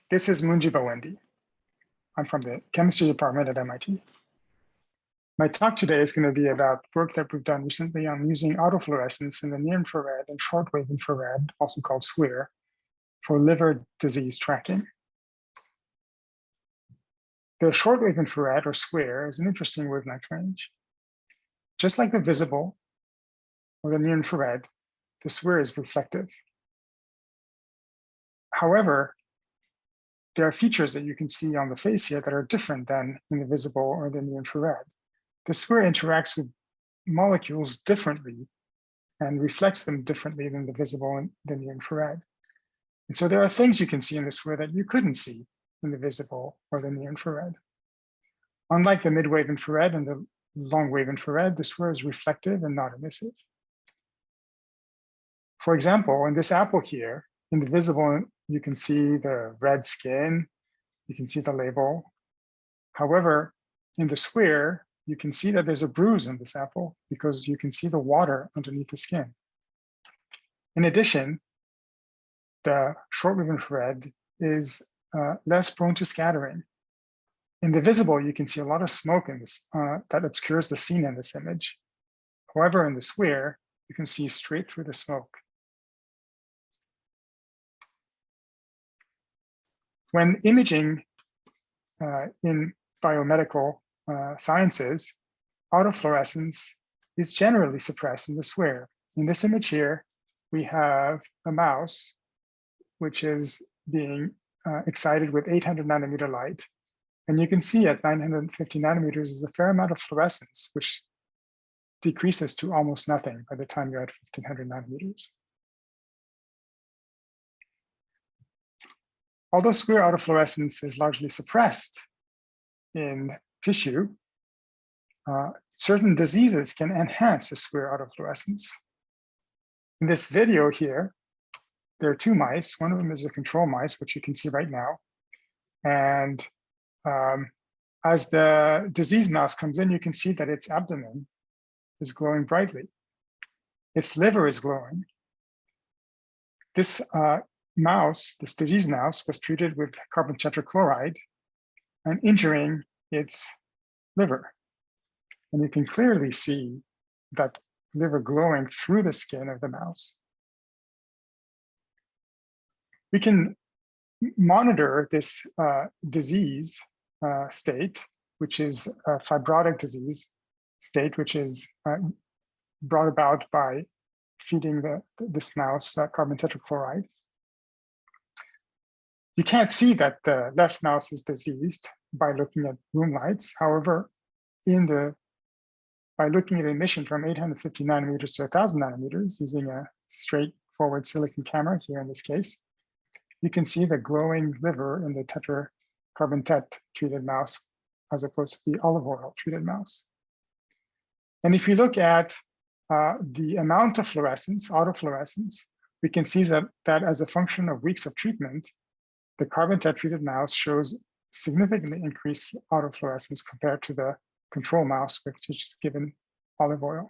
This is Moungi Bawendi. I'm from the chemistry department at MIT. My talk today is going to be about work that we've done recently on using autofluorescence in the near-infrared and shortwave infrared, also called SWIR, for liver disease tracking. The shortwave infrared, or SWIR, is an interesting wavelength range. Just like the visible or the near-infrared, the SWIR is reflective. However, there are features that you can see on the face here that are different than in the visible or the near-infrared. The SWIR interacts with molecules differently and reflects them differently than the visible and the near-infrared. And so there are things you can see in the SWIR that you couldn't see in the visible or the near-infrared. Unlike the mid-wave infrared and the long-wave infrared, the SWIR is reflective and not emissive. For example, in this apple here, in the visible, you can see the red skin, you can see the label. However, in the SWIR, you can see that there's a bruise in this apple because you can see the water underneath the skin. In addition, the shortwave infrared is less prone to scattering. In the visible, you can see a lot of smoke in this that obscures the scene in this image. However, in the SWIR, you can see straight through the smoke. When imaging in biomedical sciences, autofluorescence is generally suppressed in the SWIR. In this image here, we have a mouse which is being excited with 800 nanometer light. And you can see at 950 nanometers is a fair amount of fluorescence, which decreases to almost nothing by the time you're at 1500 nanometers. Although SWIR autofluorescence is largely suppressed in tissue, certain diseases can enhance the SWIR autofluorescence. In this video here, there are two mice. One of them is a control mice, which you can see right now. And as the disease mouse comes in, you can see that its abdomen is glowing brightly. Its liver is glowing. This this disease mouse, was treated with carbon tetrachloride and injuring its liver. And you can clearly see that liver glowing through the skin of the mouse. We can monitor this disease state, which is a fibrotic disease state, which is brought about by feeding this mouse carbon tetrachloride. You can't see that the left mouse is diseased by looking at room lights. However, by looking at emission from 850 nanometers to 1000 nanometers using a straightforward silicon camera here in this case, you can see the glowing liver in the carbon tet treated mouse as opposed to the olive oil treated mouse. And if you look at the amount of fluorescence, autofluorescence, we can see that as a function of weeks of treatment, the carbon tet treated mouse shows significantly increased autofluorescence compared to the control mouse, which is given olive oil.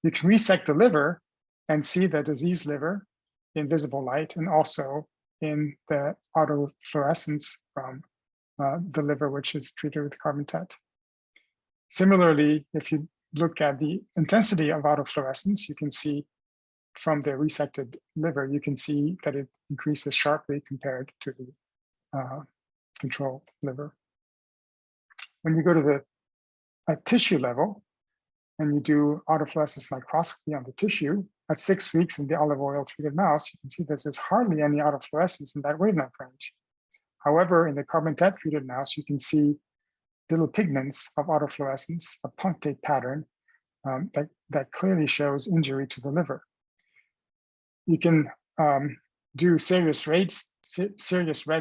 You can resect the liver and see the diseased liver in visible light and also in the autofluorescence from the liver, which is treated with carbon tet. Similarly, if you look at the intensity of autofluorescence, you can see from the resected liver, you can see that it increases sharply compared to the control liver. When you go to the tissue level and you do autofluorescence microscopy on the tissue, at 6 weeks in the olive oil treated mouse, you can see there's hardly any autofluorescence in that wavelength range. However, in the carbon tet treated mouse, you can see little pigments of autofluorescence, a punctate pattern that clearly shows injury to the liver. You can do serious red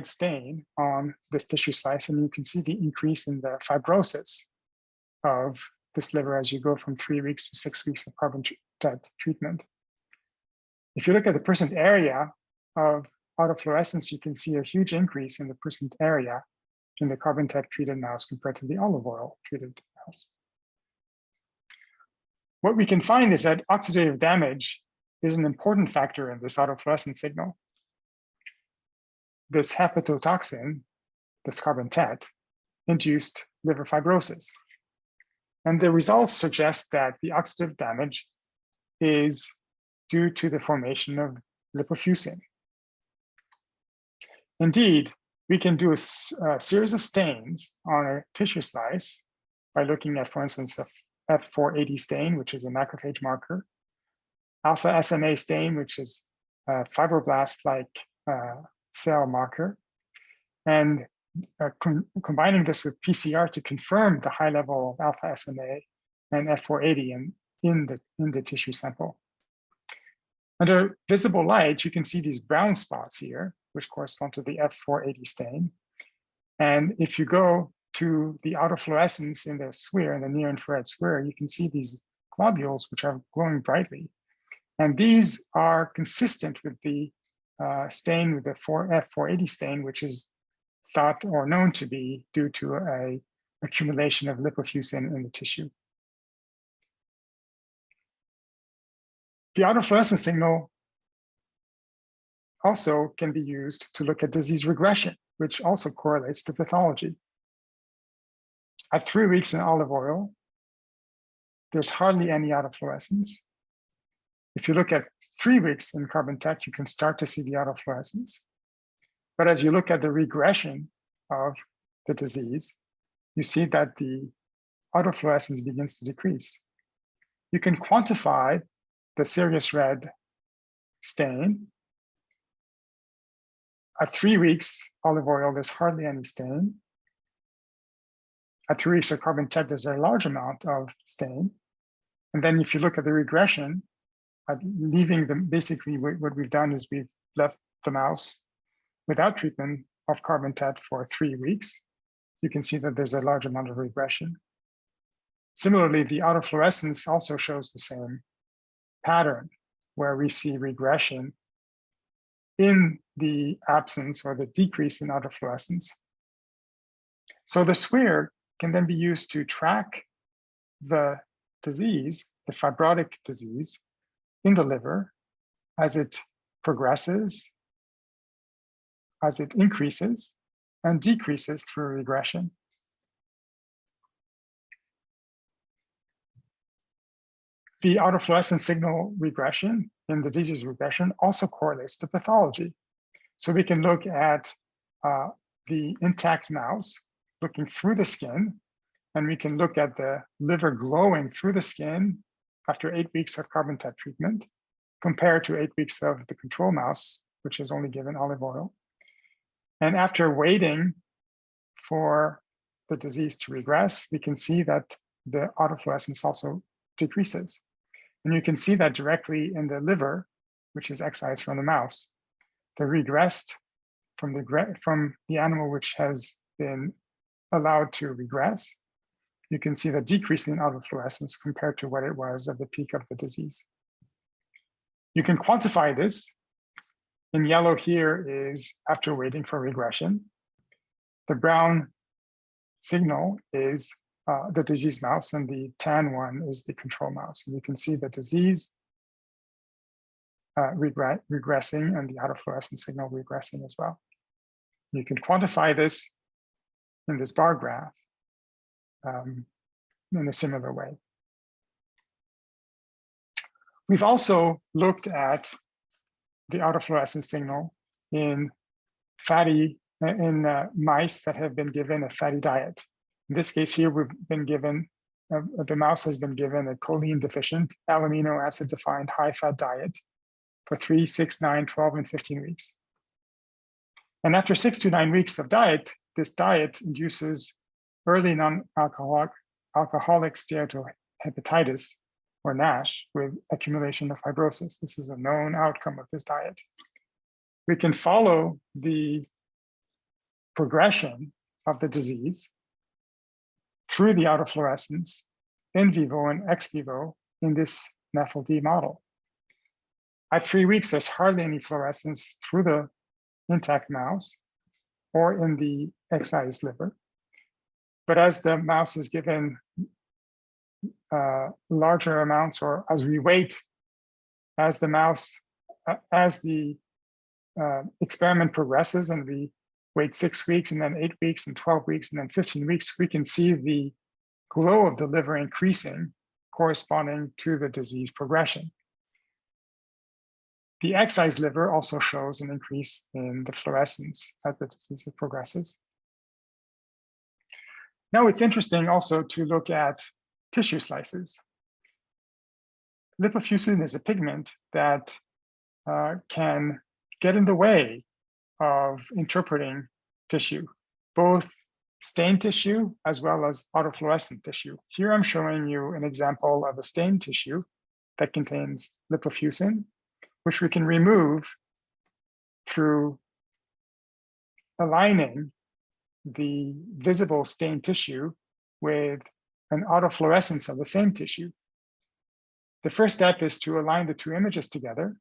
stain on this tissue slice, and you can see the increase in the fibrosis of this liver as you go from 3 weeks to 6 weeks of carbon tet treatment. If you look at the percent area of autofluorescence, you can see a huge increase in the percent area in the carbon tet treated mouse compared to the olive oil treated mouse. What we can find is that oxidative damage is an important factor in this autofluorescence signal. this hepatotoxin, this carbon tet, induced liver fibrosis. And the results suggest that the oxidative damage is due to the formation of lipofuscin. Indeed, we can do a series of stains on a tissue slice by looking at, for instance, a F480 stain, which is a macrophage marker, alpha SMA stain, which is a fibroblast-like cell marker, and combining this with PCR to confirm the high level of alpha SMA and F480 in the tissue sample. Under visible light, you can see these brown spots here, which correspond to the F480 stain. And if you go to the autofluorescence in the SWIR, in the near-infrared SWIR, you can see these globules which are glowing brightly. And these are consistent with the stain, with the F480 stain, which is thought or known to be due to a accumulation of lipofuscin in the tissue. The autofluorescence signal also can be used to look at disease regression, which also correlates to pathology. At 3 weeks in olive oil, there's hardly any autofluorescence. If you look at 3 weeks in carbon tet, you can start to see the autofluorescence. But as you look at the regression of the disease, you see that the autofluorescence begins to decrease. You can quantify the serious red stain. At 3 weeks, olive oil, there's hardly any stain. At 3 weeks of carbon tet, there's a large amount of stain. And then if you look at the regression, leaving them, basically what we've done is we've left the mouse without treatment of carbon tet for 3 weeks. You can see that there's a large amount of regression. Similarly, the autofluorescence also shows the same pattern, where we see regression in the absence or the decrease in autofluorescence. So the SWIR can then be used to track the disease, the fibrotic disease in the liver as it progresses, as it increases and decreases through regression. The autofluorescence signal regression in the disease regression also correlates to pathology. So we can look at the intact mouse looking through the skin, and we can look at the liver glowing through the skin after 8 weeks of carbon tet treatment, compared to 8 weeks of the control mouse, which is only given olive oil. And after waiting for the disease to regress, we can see that the autofluorescence also decreases. And you can see that directly in the liver, which is excised from the mouse. The regressed from the animal which has been allowed to regress, you can see the decrease in autofluorescence compared to what it was at the peak of the disease. You can quantify this. In yellow here is after waiting for regression. The brown signal is the disease mouse, and the tan one is the control mouse. And you can see the disease regressing and the autofluorescence signal regressing as well. You can quantify this in this bar graph in a similar way. We've also looked at the autofluorescence signal in mice that have been given a fatty diet. In this case here, we've been given, the mouse has been given a choline deficient, amino acid defined high fat diet for 3, 6, 9, 12, and 15 weeks. And after 6 to 9 weeks of diet, this diet induces early non-alcoholic steatohepatitis, or NASH, with accumulation of fibrosis. This is a known outcome of this diet. We can follow the progression of the disease through the autofluorescence in vivo and ex vivo in this NAFLD model. At 3 weeks, there's hardly any fluorescence through the intact mouse or in the excised liver. But as the mouse is given larger amounts, or as we wait, as the experiment progresses and we wait 6 weeks and then 8 weeks and 12 weeks and then 15 weeks, we can see the glow of the liver increasing corresponding to the disease progression. The excised liver also shows an increase in the fluorescence as the disease progresses. Now it's interesting also to look at tissue slices. Lipofuscin is a pigment that can get in the way of interpreting tissue, both stained tissue as well as autofluorescent tissue. Here I'm showing you an example of a stained tissue that contains lipofuscin, which we can remove through aligning the visible stained tissue with an autofluorescence of the same tissue. The first step is to align the two images together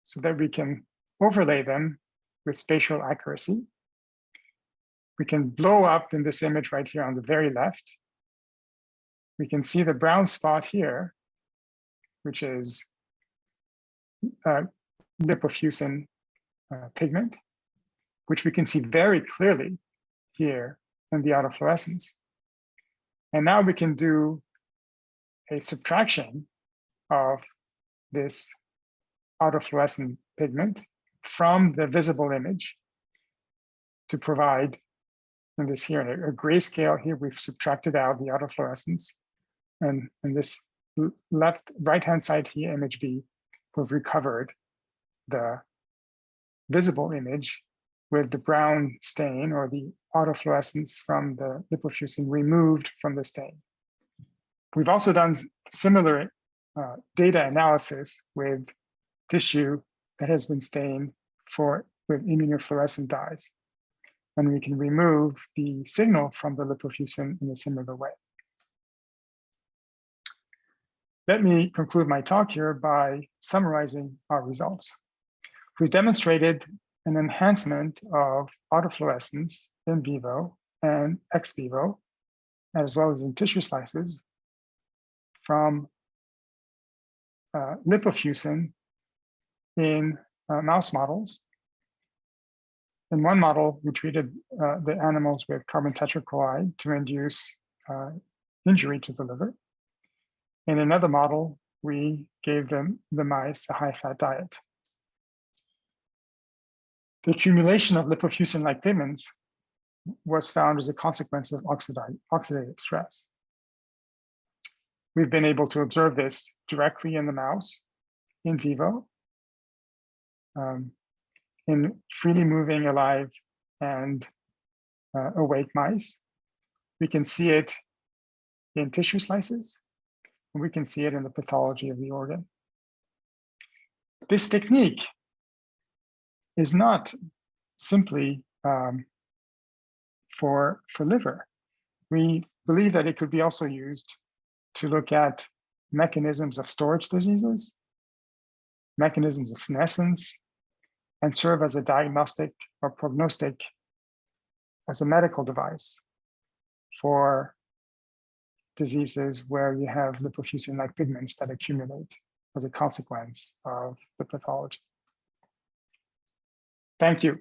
so that we can overlay them with spatial accuracy. We can blow up in this image right here on the very left. We can see the brown spot here, which is lipofuscin pigment, which we can see very clearly here in the autofluorescence. And now we can do a subtraction of this autofluorescent pigment from the visible image to provide, in this here, a grayscale here, we've subtracted out the autofluorescence. And in this right-hand side here, image B, we've recovered the visible image with the brown stain or the autofluorescence from the lipofuscin removed from the stain. We've also done similar data analysis with tissue that has been stained with immunofluorescent dyes. And we can remove the signal from the lipofuscin in a similar way. Let me conclude my talk here by summarizing our results. We demonstrated an enhancement of autofluorescence in vivo and ex vivo, as well as in tissue slices from lipofuscin in mouse models. In one model, we treated the animals with carbon tetrachloride to induce injury to the liver. In another model, we gave the mice a high-fat diet. The accumulation of lipofuscin-like pigments was found as a consequence of oxidative stress. We've been able to observe this directly in the mouse, in vivo, in freely moving alive and awake mice. We can see it in tissue slices, and we can see it in the pathology of the organ. This technique is not simply for liver. We believe that it could be also used to look at mechanisms of storage diseases, mechanisms of senescence, and serve as a diagnostic or prognostic, as a medical device for diseases where you have lipofuscin-like pigments that accumulate as a consequence of the pathology. Thank you.